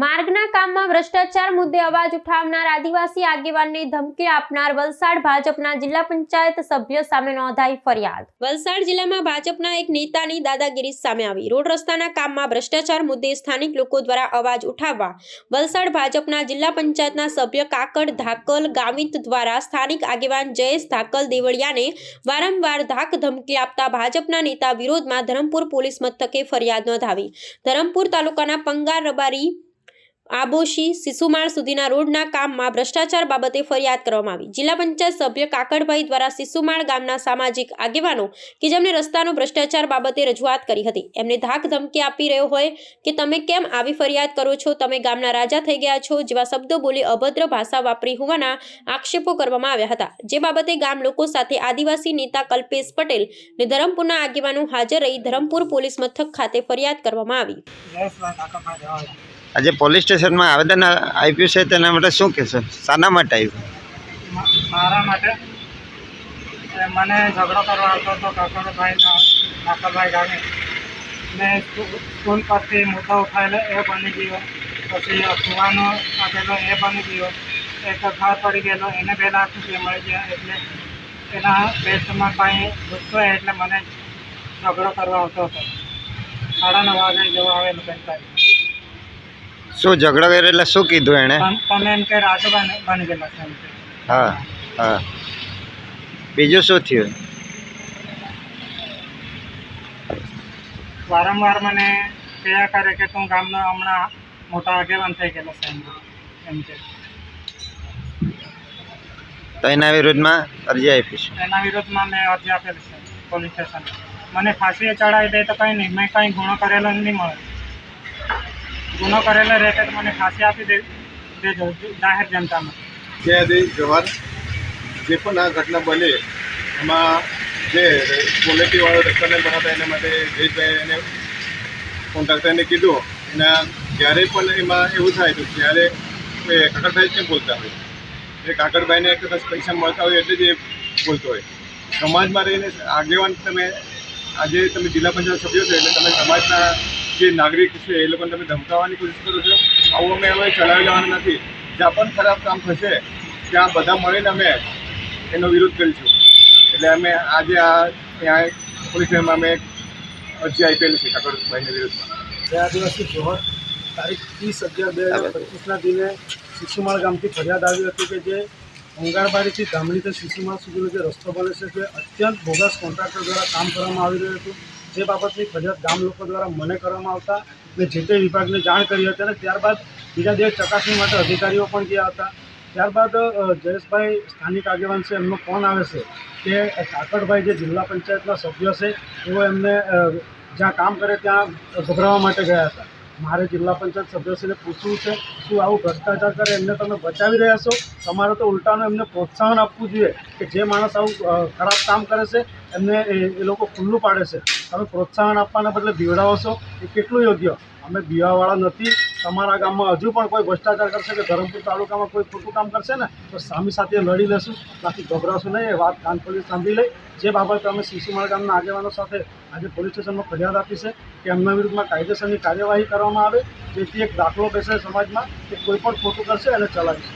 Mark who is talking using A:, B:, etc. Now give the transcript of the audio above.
A: માર્ગના કામમાં ભ્રષ્ટાચાર મુદ્દે અવાજ ઉઠાવનાર આદિવાસી આગેવાનને ધમકી આપનાર વલસાડ ભાજપના જિલ્લા પંચાયત સભ્ય સામે નોંધાઈ ફરિયાદ। વલસાડ જિલ્લામાં ભાજપના એક નેતાની દાદાગીરી સામે આવી। રોડ રસ્તાના કામમાં ભ્રષ્ટાચાર મુદ્દે સ્થાનિક લોકો દ્વારા અવાજ ઉઠાવવા વલસાડ ભાજપના જિલ્લા પંચાયતના સભ્ય કાકડ ધાકલ ગામિત દ્વારા સ્થાનિક આગેવાન જયેશ ધાકલ દેવળિયાને વારંવાર ધાક ધમકી આપતા ભાજપના નેતા વિરોધમાં ધરમપુર પોલીસ મથકે ફરિયાદ નોંધાવી। ધરમપુર તાલુકાના પંગાર રબારી આબોશી સિસુમાળ સુધીના રોડના કામમાં ભ્રષ્ટાચાર બાબતે ફરિયાદ કરવામાં આવી। જિલ્લા પંચાયત સભ્ય કાકડભાઈ દ્વારા સિસુમાળ ગામના સામાજિક આગેવાનો કે જેમને રસ્તાનો ભ્રષ્ટાચાર બાબતે રજૂઆત કરી હતી એમને ધાક ધમકી આપી રહ્યો હોય કે તમે કેમ આવી ફરિયાદ કરો છો, તમે ગામના રાજા થઈ ગયા છો જેવા શબ્દો બોલી અભદ્ર ભાષા વાપરી હોવાના આક્ષેપો કરવામાં આવ્યા હતા। જે બાબતે ગામ લોકો સાથે આદિવાસી નેતા કલ્પેશ પટેલ અને ધરમપુરના આગેવાનો હાજર રહી ધરમપુર પોલીસ મથક ખાતે ફરિયાદ કરવામાં આવી।
B: આજે પોલીસ સ્ટેશનમાં આવેદન આપ્યું છે તેના માટે શું કહેશો? શાના માટે આવ્યું?
C: મારા માટે મને ઝઘડો કરવા આવતો હતો કાકડભાઈ ગામે મેં સ્કૂલ પરથી મુદ્દો ઉઠાવેલો એ બની ગયો, પછી કુવાનો આપેલો એ બની ગયો, એક ઘર પડી ગયેલો એને 2 લાખ રૂપિયા મળી ગયા, એટલે એના બેસ્ટમાં કાંઈ ગુસ્સો એટલે મને ઝઘડો કરવા આવતો હતો। 9:30 વાગે જેવો આવેલો પંચાયત।
B: શું ઝઘડો કર્યો એટલે શું કીધું એણે?
C: તમે એમ કે રાજુ બની ગયેલા છે એમ કે।
B: હા હા, બીજું શું થયું?
C: વારંવાર મને કહ્યા કરે કે તું ગામનો હમણાં મોટા આગેવાન થઈ ગયેલો છે એમ કે।
B: તો એના વિરુદ્ધમાં અરજી આપી છે?
C: એના વિરોધમાં મેં અરજી આપેલી છે પોલીસ સ્ટેશન। મને ફાંસીએ ચડાવી દે તો કંઈ નહીં, મેં કંઈ ગુનો કરેલો નહીં મળે, ગુનો કરેલો રહેતે તો મને ફાંસી આપી દેજો જાહેર જનતામાં।
D: જય જવાહર। જે પણ આ ઘટના બની એમાં જે ક્વોલિટીવાળો રસ્તાને બનાવતા એના માટે જયેશભાઈ એને કોન્ટ્રાક્ટરને કીધું, એના જ્યારે પણ એમાં એવું થાય તો ત્યારે એ કાકડભાઈ કેમ બોલતા હોય, એ કાકડભાઈને બસ પૈસા મળતા હોય એટલે જ એ બોલતો હોય। સમાજમાં રહીને આગેવાન તમે આજે તમે જિલ્લા પંચાયત સભ્યો છો એટલે તમે સમાજના જે નાગરિક છે એ લોકોને તમે ધમકાવવાની કોશિશ કરો છો। આવું અમે હવે ચલાવી લેવાના નથી। જ્યાં પણ ખરાબ કામ થશે ત્યાં બધા મળીને અમે એનો વિરોધ કરીશું। એટલે અમે આજે ત્યાં પોલીસ સ્ટેશનમાં અમે અરજી આપેલી છે કાકડભાઈના વિરુદ્ધમાં।
E: જય આદિવાસી જોહર। તારીખ 30/11/2025ના દિને સિસુમાળ ગામથી ફરિયાદ આવી હતી કે જે અંગારબારીથી ગામડીથી સિસુમાળ સુધીનો જે રસ્તો બને છે તે અત્યંત બોગસ કોન્ટ્રાક્ટર દ્વારા કામ કરવામાં આવી રહ્યું હતું। જે બાબતની ફરિયાદ ગામ લોકો દ્વારા મને કરવામાં આવતા મેં જે તે વિભાગને જાણ કરી હતી અને ત્યારબાદ બીજા દિવસ ચકાસણી માટે અધિકારીઓ પણ ગયા હતા। ત્યારબાદ જયેશભાઈ સ્થાનિક આગેવાન છે એમનો ફોન આવે છે કે કાકડભાઈ જે જિલ્લા પંચાયતના સભ્ય છે તેઓ એમને જ્યાં કામ કરે ત્યાં ગભરાવવા માટે ગયા હતા। મારે જિલ્લા પંચાયત સભ્યશ્રીને પૂછવું છે શું આવું ભ્રષ્ટાચાર કરે એમને તમે બચાવી રહ્યા છો? તમારે તો ઉલટાનું એમને પ્રોત્સાહન આપવું જોઈએ કે જે માણસ આવું ખરાબ કામ કરે છે એમને એ લોકો ખુલ્લું પાડે છે, તમે પ્રોત્સાહન આપવાના બદલે બીવડાવો છો એ કેટલું યોગ્ય? અમે બીવાવાળા નથી। તમારા ગામમાં હજુ પણ કોઈ ભ્રષ્ટાચાર કરશે કે ધરમપુર તાલુકામાં કોઈ ખોટું કામ કરશે ને તો સામી સાથે લડી લેશું, બાકી ગભરાશું નહીં। એ વાત કાન ખોલી સાંભળી લઈ। જે બાબતે અમે સિસુમાળ ગામના આગેવાનો સાથે આજે પોલીસ સ્ટેશનમાં ફરિયાદ આપી છે કે એમના વિરુદ્ધમાં કાયદેસરની કાર્યવાહી કરવામાં આવે, જેથી એક દાખલો બેસે સમાજમાં કે કોઈ પણ ખોટું કરશે એને ચલાવીશું।